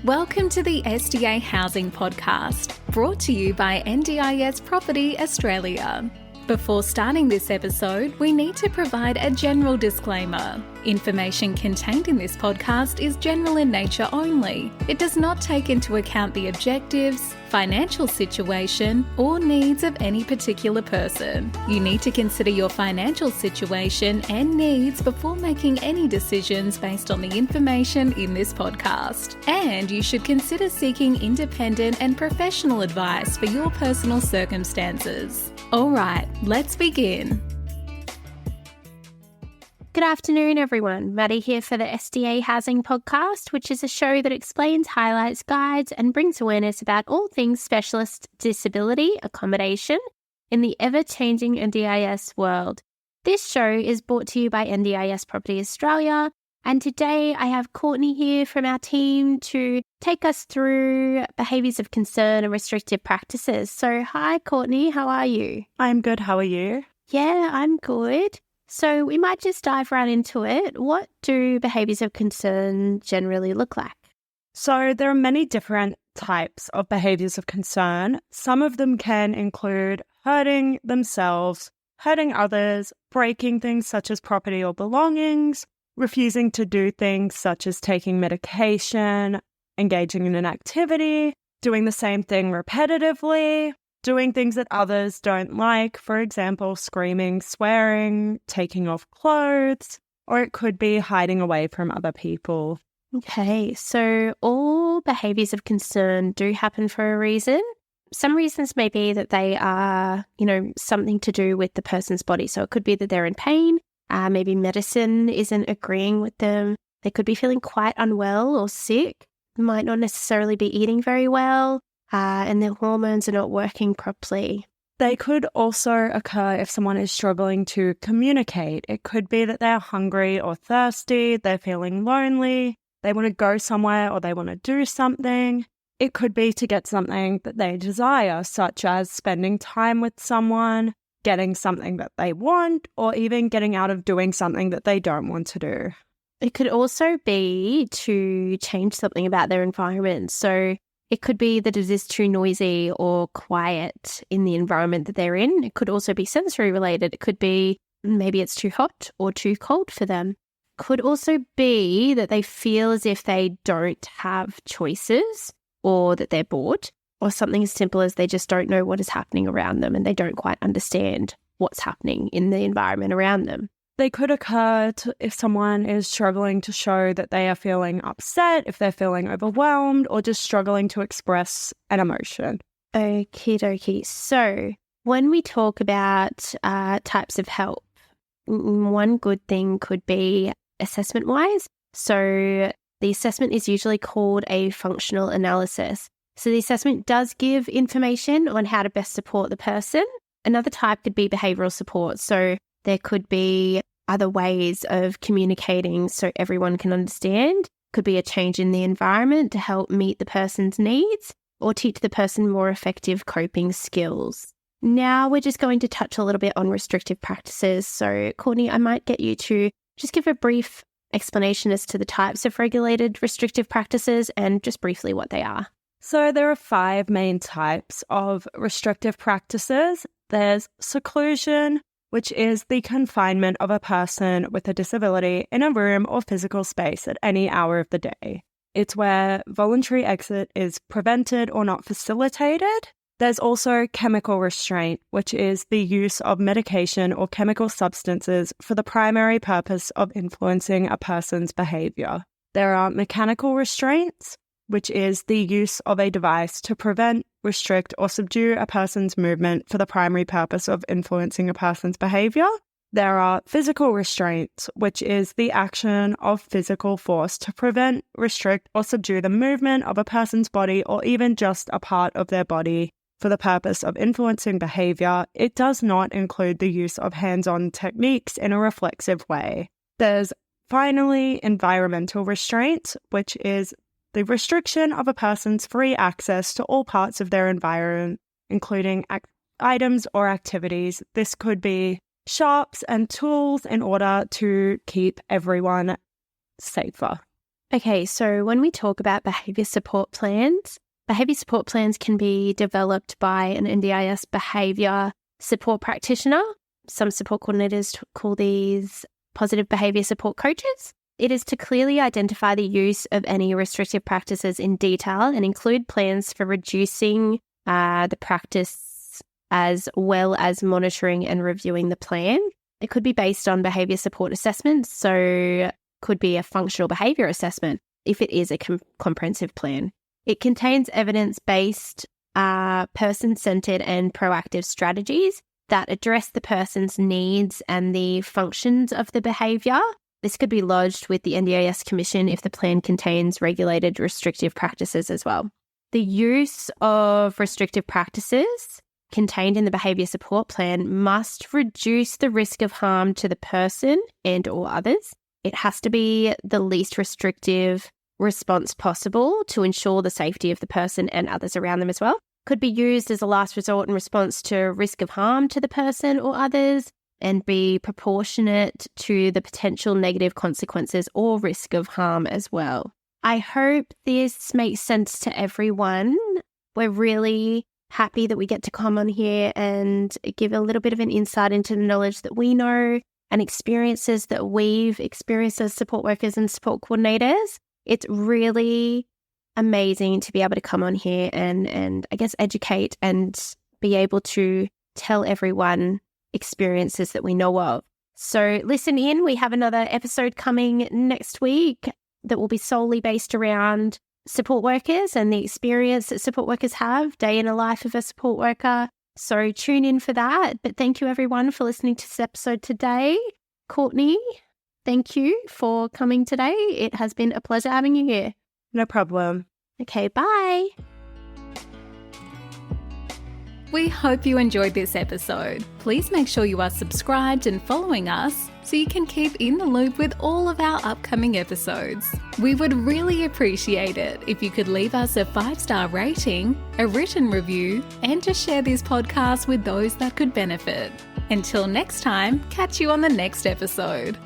Welcome to the SDA Housing Podcast, brought to you by NDIS Property Australia. Before starting this episode, we need to provide a general disclaimer. Information contained in this podcast is general in nature only. It does not take into account the objectives, financial situation, or needs of any particular person. You need to consider your financial situation and needs before making any decisions based on the information in this podcast. And you should consider seeking independent and professional advice for your personal circumstances. All right, let's begin. Good afternoon, everyone. Maddie here for the SDA Housing Podcast, which is a show that explains, highlights, guides, and brings awareness about all things specialist disability accommodation in the ever-changing NDIS world. This show is brought to you by NDIS Property Australia, and today I have Courtney here from our team to take us through behaviours of concern and restrictive practices. So, hi, Courtney, how are you? I'm good. How are you? Yeah, I'm good. So we might just dive right into it. What do behaviours of concern generally look like? So there are many different types of behaviours of concern. Some of them can include hurting themselves, hurting others, breaking things such as property or belongings, refusing to do things such as taking medication, engaging in an activity, doing the same thing repetitively, doing things that others don't like, for example, screaming, swearing, taking off clothes, or it could be hiding away from other people. Okay, so all behaviours of concern do happen for a reason. Some reasons may be that they are, something to do with the person's body. So it could be that they're in pain, maybe medicine isn't agreeing with them. They could be feeling quite unwell or sick, might not necessarily be eating very well. And their hormones are not working properly. They could also occur if someone is struggling to communicate. It could be that they're hungry or thirsty, they're feeling lonely, they want to go somewhere or they want to do something. It could be to get something that they desire, such as spending time with someone, getting something that they want, or even getting out of doing something that they don't want to do. It could also be to change something about their environment. So it could be that it is too noisy or quiet in the environment that they're in. It could also be sensory related. It could be maybe it's too hot or too cold for them. Could also be that they feel as if they don't have choices or that they're bored, or something as simple as they just don't know what is happening around them and they don't quite understand what's happening in the environment around them. They could occur if someone is struggling to show that they are feeling upset, if they're feeling overwhelmed, or just struggling to express an emotion. Okie dokie. So when we talk about types of help, one good thing could be assessment-wise. So the assessment is usually called a functional analysis. So the assessment does give information on how to best support the person. Another type could be behavioural support. So there could be other ways of communicating so everyone can understand. Could be a change in the environment to help meet the person's needs or teach the person more effective coping skills. Now we're just going to touch a little bit on restrictive practices. So Courtney, I might get you to just give a brief explanation as to the types of regulated restrictive practices and just briefly what they are. So there are 5 main types of restrictive practices. There's seclusion, which is the confinement of a person with a disability in a room or physical space at any hour of the day. It's where voluntary exit is prevented or not facilitated. There's also chemical restraint, which is the use of medication or chemical substances for the primary purpose of influencing a person's behaviour. There are mechanical restraints, which is the use of a device to prevent, restrict, or subdue a person's movement for the primary purpose of influencing a person's behaviour. There are physical restraints, which is the action of physical force to prevent, restrict, or subdue the movement of a person's body or even just a part of their body for the purpose of influencing behaviour. It does not include the use of hands-on techniques in a reflexive way. There's finally environmental restraints, which is the restriction of a person's free access to all parts of their environment, including items or activities. This could be shops and tools in order to keep everyone safer. Okay, so when we talk about behaviour support plans can be developed by an NDIS behaviour support practitioner. Some support coordinators call these positive behaviour support coaches. It is to clearly identify the use of any restrictive practices in detail and include plans for reducing the practice as well as monitoring and reviewing the plan. It could be based on behaviour support assessments, so could be a functional behaviour assessment if it is a comprehensive plan. It contains evidence-based, person-centred and proactive strategies that address the person's needs and the functions of the behaviour. This could be lodged with the NDIS Commission if the plan contains regulated restrictive practices as well. The use of restrictive practices contained in the behaviour support plan must reduce the risk of harm to the person and or others. It has to be the least restrictive response possible to ensure the safety of the person and others around them as well. Could be used as a last resort in response to risk of harm to the person or others and be proportionate to the potential negative consequences or risk of harm as well. I hope this makes sense to everyone. We're really happy that we get to come on here and give a little bit of an insight into the knowledge that we know and experiences that we've experienced as support workers and support coordinators. It's really amazing to be able to come on here and I guess educate and be able to tell everyone experiences that we know of. So listen in. We have another episode coming next week that will be solely based around support workers and the experience that support workers have, day in the life of a support worker. So tune in for that. But thank you everyone for listening to this episode today. Courtney, thank you for coming today. It has been a pleasure having you here. No problem. Okay, bye. We hope you enjoyed this episode. Please make sure you are subscribed and following us so you can keep in the loop with all of our upcoming episodes. We would really appreciate it if you could leave us a 5-star rating, a written review, and to share this podcast with those that could benefit. Until next time, catch you on the next episode.